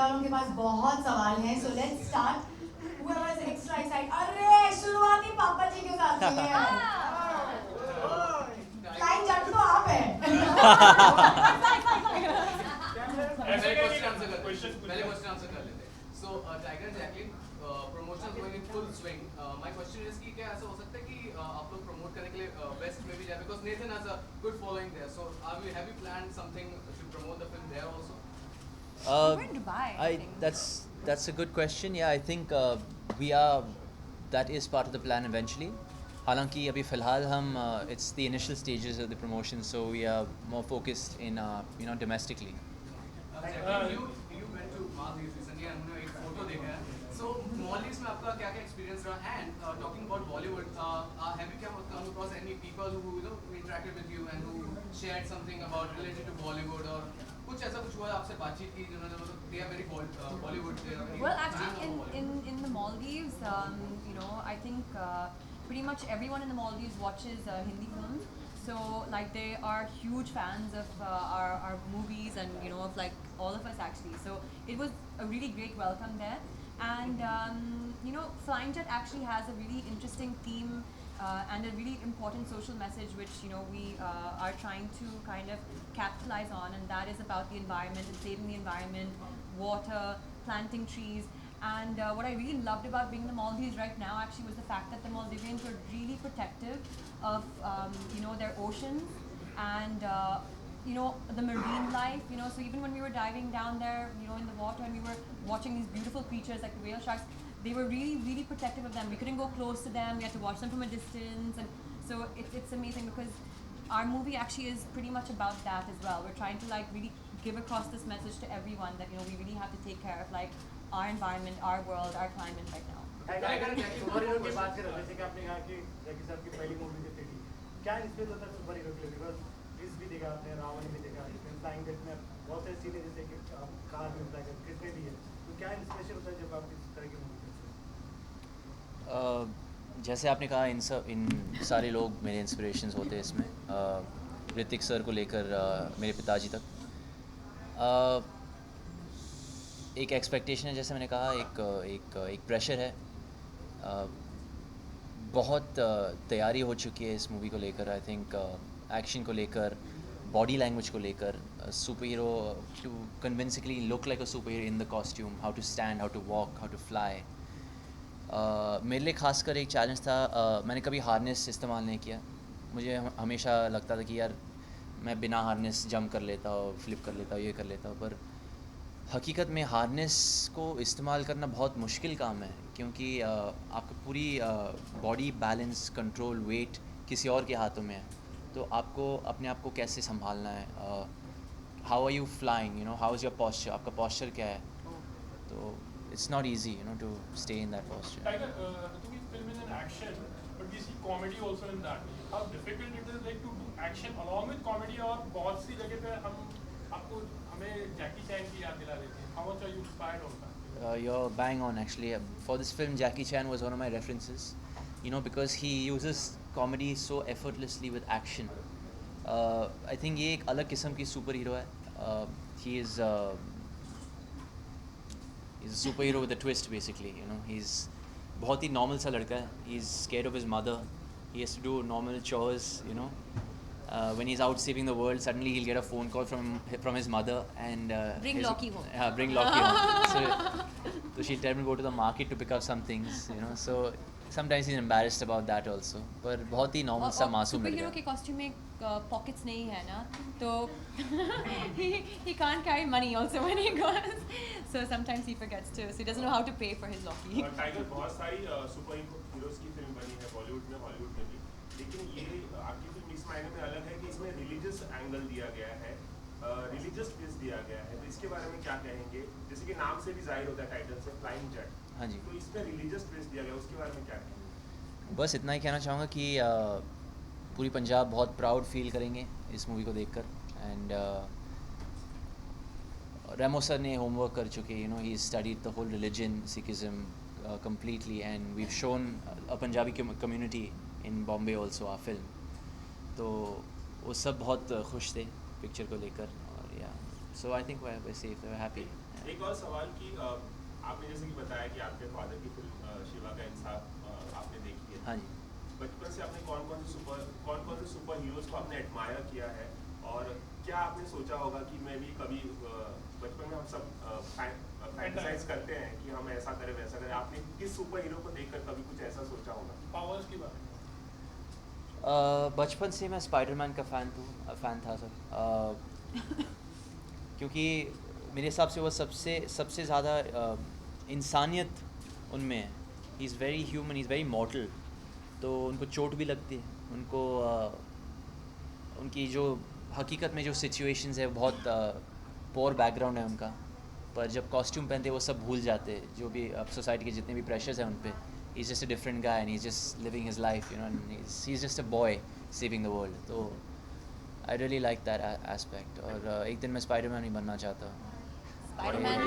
वालों के पास बहुत सवाल हैं, so let's start. Whoever is extra excited. अरे शुरुआती पापा जी के साथ से है. Flying judge तो आप हैं. पहले क्वेश्चन आंसर कर लेते हैं. So Tiger Jacqueline, promotion going in full swing. My question is कि क्या ऐसा हो सकता है कि आप लोग promote करने के लिए west में भी जाए, because Nathan has a good following there. So have you planned something to promote the film there also? We're in Dubai, I think. That's a good question. Yeah, I think we are. That is part of the plan eventually. हालांकि अभी फ़िलहाल हम it's the initial stages of the promotion, so we are more focused in domestically. You went to Maldives recently and हमने एक photo देखा है. So Maldives में आपका क्या क्या experience रहा? And talking about Bollywood, have you come across any people who interacted with you and who shared something about related to Bollywood, or कुछ ऐसा कुछ हुआ आपसे बातचीत की जिन्होंने मतलब they are very Bollywood, they are very Well, actually, fan of Bollywood. in the Maldives, I think pretty much everyone in the Maldives watches Hindi films. So, like, they are huge fans of our movies and, of, like, all of us, actually. So, it was a really great welcome there. And, Flying Jet actually has a really interesting theme and a really important social message which, we are trying to kind of capitalize on, and that is about the environment and saving the environment, water, planting trees. And what I really loved about being in the Maldives right now actually was the fact that the Maldivians were really protective of, their oceans and, the marine life, so even when we were diving down there, in the water, and we were watching these beautiful creatures like the whale sharks, they were really, really protective of them. We couldn't go close to them. We had to watch them from a distance. And so it's amazing because our movie actually is pretty much about that as well. We're trying to, like, really give across this message to everyone that, we really have to take care of, like, our environment, our world, our climate right now. Tiger super hero की बात करें, जैसे कि आपने कहा कि जैकी साहब की पहली मूवी थी थी, क्या इंस्पिरेशन होता है सुपर हीरो के लिए? बिकॉज इस भी देखा आपने, रावण भी देखा, फ्लाइंग जेट में बहुत सारी चीज़ें जैसे कि कार भी फ्लाई कर कितने भी है, तो क्या इंस्पिरेशन होता है जब आप इस तरह की मूवी देखते हैं? जैसे आपने कहा इन सारे लोग मेरे इंस्पिरेशंस होते हैं इसमें. ऋतिक सर को लेकर मेरे पिताजी तक. एक एक्सपेक्टेशन है, जैसे मैंने कहा, एक प्रेशर है. बहुत तैयारी हो चुकी है इस मूवी को लेकर. आई थिंक एक्शन को लेकर, बॉडी लैंग्वेज को लेकर, superhero to convincingly look like a superhero in the costume, how to stand, how to walk, how to fly. मेरे लिए खासकर एक चैलेंज था. मैंने कभी हार्नेस इस्तेमाल नहीं किया. मुझे हमेशा लगता था कि यार मैं बिना हार्नेस जंप कर लेता हूँ, फ्लिप कर लेता हूँ, ये कर लेता हूँ. पर हकीकत में हार्नेस को इस्तेमाल करना बहुत मुश्किल काम है, क्योंकि आपकी पूरी बॉडी बैलेंस, कंट्रोल, वेट किसी और के हाथों में है. तो आपको अपने आप को कैसे संभालना है, how are you flying, how is your posture, आपका पॉस्चर क्या है. तो it's not easy, to stay in that posture. Tiger, the film is an action, but we see comedy also in that. How difficult it is, like, to do action along with comedy, और बहुत सी जगह पे हमें जैकी चैन की याद दिला देती है. How much are you inspired on that? You're bang on, actually. For this film, Jackie Chan was one of my references, because he uses comedy so effortlessly with action. I think ये एक अलग किस्म की super hero है. He's a superhero with a twist, basically. He's बहुत ही normal सा लड़का है. He's scared of his mother. He has to do normal chores. When he's out saving the world, suddenly he'll get a phone call from his mother and Bring Loki home. Bring Loki home. So she'll tell me go to the market to pick up some things. So sometimes he's embarrassed about that also. पर बहुत ही normal सा मासूम super लड़का hero है. के costume में pockets नहीं है ना, तो he can't carry money also when he goes, so sometimes he forgets to, so he doesn't know how to pay for his Loki. Tiger, बहुत सारी सुपर हीरोज की फिल्म बनी है बॉलीवुड में, हॉलीवुड में भी, लेकिन ये आपकी फिल्म इस मायने में अलग है कि इसमें रिलीजियस एंगल दिया गया है, रिलीजियस ट्विस्ट दिया गया है. तो इसके बारे में क्या कहेंगे? जैसे कि नाम से भी जाहिर होता है, टाइटल से, फ्लाइंग जेट. हाँ जी. तो इसमें रिलीजियस ट्विस्ट दिया गया, उसके बारे में क्या कहेंगे? बस इतना ही कहना चाहूँगा कि पूरी पंजाब बहुत प्राउड फील करेंगे इस मूवी को देखकर. एंड रेमो सर ने होमवर्क कर चुके. He studied the whole religion, Sikhism completely, and we've shown a Punjabi community in Bombay also our film. तो वो सब बहुत खुश थे पिक्चर को लेकर. और या So I think we're safe. We're happy. Yeah. एक और सवाल कि आपने जैसे कि बताया कि आपके फादर की फिल्म शिवा का इंसाफ आपने देखी है। हाँ जी। बचपन से आपने कौन कौन से सुपर हीरोज को आपने एडमायर किया है, और क्या आपने सोचा होगा कि मैं भी कभी बचपन में हम सब फैंटासाइज करते हैं कि हम ऐसा करें वैसा करें, आपने किस सुपर हीरो को देखकर कभी कुछ ऐसा सोचा होगा? पावर्स की बात बचपन से मैं स्पाइडरमैन का फ़ैन था सर। क्योंकि मेरे हिसाब से वो सबसे ज़्यादा इंसानियत उनमें है। He is very human, he is very मॉर्टल। तो उनको चोट भी लगती है, उनको उनकी जो हकीकत में जो सिचुएशंस है बहुत पोर बैकग्राउंड है उनका, पर जब कॉस्ट्यूम पहनते वो सब भूल जाते हैं, जो भी अब सोसाइटी के जितने भी प्रेशर्स हैं उन पे। He is just a different guy and he is just living his life, you know, and he is just a boy saving the world. तो I really like that aspect, और एक दिन मैं स्पाइडरमैन ही बनना चाहता हूँ। Spider-Man.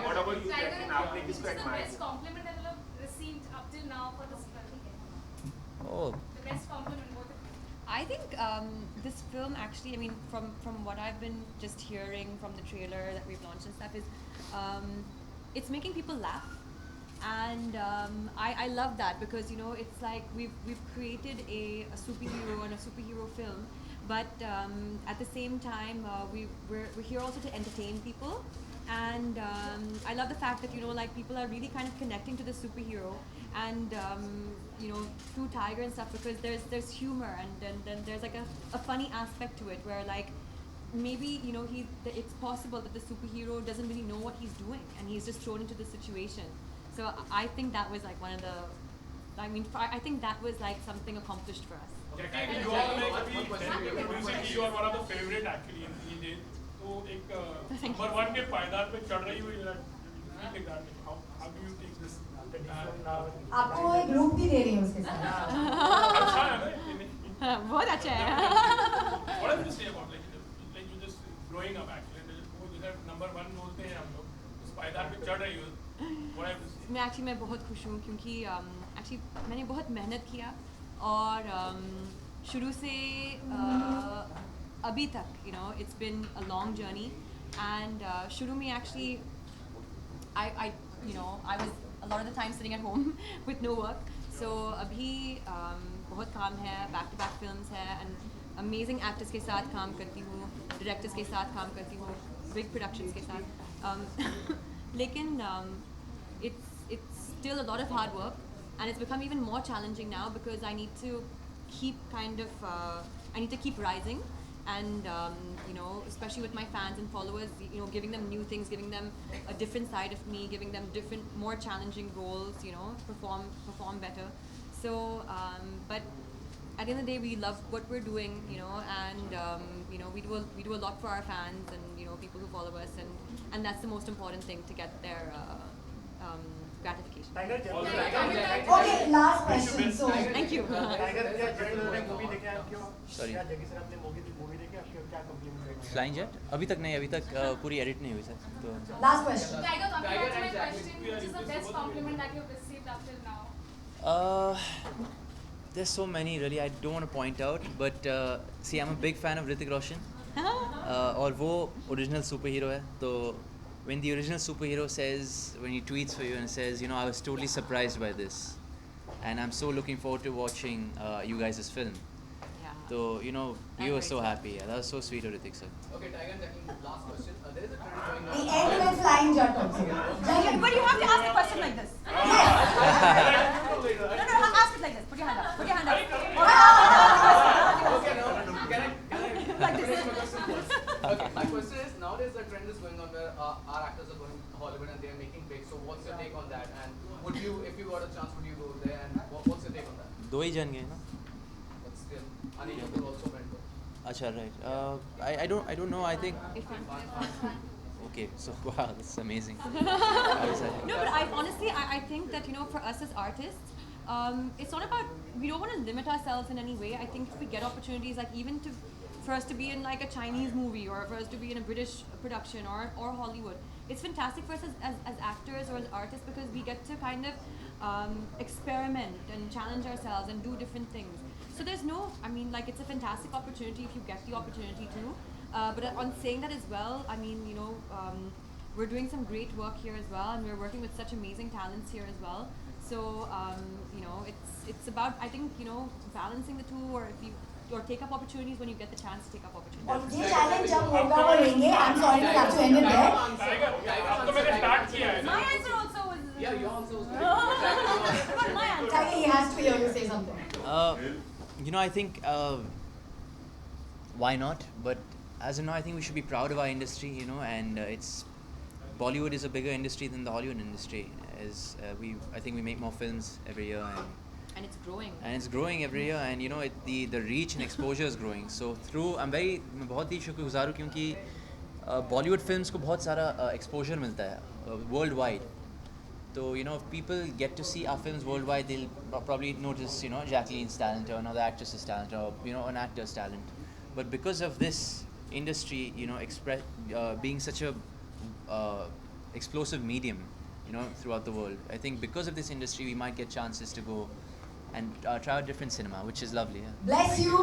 What about you, Jacqueline? आपने किसको Which is the admire best किया? compliment that you have received up till now for this film? Oh, The best compliment, both of you. I think this film actually, I mean, from what I've been just hearing from the trailer that we've launched and stuff, is it's making people laugh, and I love that, because you know it's like we've created a superhero and a superhero film, but at the same time we're here also to entertain people, and I love the fact that you know like people are really kind of connecting to the superhero, and you know through Tiger and stuff, because there's humor, and then there's like a funny aspect to it where like maybe you know it's possible that the superhero doesn't really know what he's doing and he's just thrown into the situation. So I think that was like one of the, I think that was like something accomplished for us. Jackie, you are like producing, you are one of the favorite actually in India. तो एक number 1 के पायदान पे चढ़ रही हुई है, how do you take this? आपको वो एक लुक भी दे रही है उसके साथ। अच्छा है ना? बहुत अच्छा है। What have you say about like you just growing up actually? वो जो है number 1 बोलते हैं हम लोग, उस पायदान पे चढ़ रही हो। What have you say? मैं बहुत खुश हूँ, क्योंकि एक्चुअली मैंने बहुत मेहनत किया, और शुरू से अभी तक you know it's been a long journey, and शुरू में actually I you know I was a lot of the time sitting at home with no work, so अभी बहुत काम है, back to back films है, and amazing actors के साथ काम करती हूँ, directors के साथ काम करती हूँ, big productions के साथ, लेकिन it's still a lot of hard work, and it's become even more challenging now because I need to keep I need to keep rising, and you know especially with my fans and followers, you know giving them new things, giving them a different side of me, giving them different more challenging roles, you know perform better. So but at the end of the day we love what we're doing, you know, and you know we do a lot for our fans and you know people who follow us, and that's the most important thing to get their gratification. Tiger Okay, last question. So Thank you. Tiger क्या Jackie sir ने movie देखे आप क्यों? Sorry. क्या Jackie sir आपने movie देखे आपके क्या कंप्लीमेंट है? फ्लाइंग जेट अभी तक नहीं, अभी तक पूरी एडिट नहीं हुई सर। तो last question. Tiger, coming Tiger back to my and Jackie. question, which is the best compliment that you have received up till now? there's so many really, I don't want to point out, but see I'm a big fan of Hrithik Roshan, और वो original super hero है। तो when the original superhero says, when he tweets for you and says, you know, I was totally surprised by this, and I'm so looking forward to watching you guys' film. Yeah. So you know, we were so happy. Yeah, that was so sweet of Hrithik sir. Okay, Tiger and Jackie, last question. There is a trend going The on. end with flying jet also. But you have to ask a question like this. Yes. No, ask it like this. Put your hand up. Put your hand up. Okay, now can I Like this. finish my question first? Okay, my question is, nowadays the trend is going on where our actors are going to Hollywood and they are making big. So what's your take on that? And would you, if you got a chance, would you go there? And what's your take on that? दो ही जन गए ना? But still, Anil Kapoor also went there. अच्छा, right. I don't know. I think okay. So wow, that's amazing. No, but I think that you know for us as artists, it's not about, we don't want to limit ourselves in any way. I think if we get opportunities, like even for us to be in like a Chinese movie, or for us to be in a British production, or Hollywood, it's fantastic for us as actors or as artists, because we get to kind of experiment and challenge ourselves and do different things. So there's no, I mean, like it's a fantastic opportunity if you get the opportunity to. But on saying that as well, I mean, we're doing some great work here as well, and we're working with such amazing talents here as well. So, it's about, I think, balancing the two, or take up opportunities when you get the chance to take up opportunities. और ये challenge जब होगा वो लेंगे. I'm sorry to have to end it there. Tiger अब तो मैंने start किया है ना My answer also was. Yeah, your answer was But my answer. Tiger, he has to hear you say something. I think why not? But as of now, I think we should be proud of our industry, and it's Bollywood is a bigger industry than the Hollywood industry. I think we make more films every year, And it's growing. and it's growing every year, and the reach and exposure is growing. So मैं बहुत ही शुक्रगुजार हूँ क्योंकि Bollywood films को बहुत सारा exposure मिलता है worldwide. So if people get to see our films worldwide, they'll probably notice Jacqueline's talent or another actress's talent or an actor's talent. But because of this industry, being such a explosive medium, throughout the world, I think because of this industry, we might get chances to go and try out different cinema, which is lovely. Yeah. Bless you.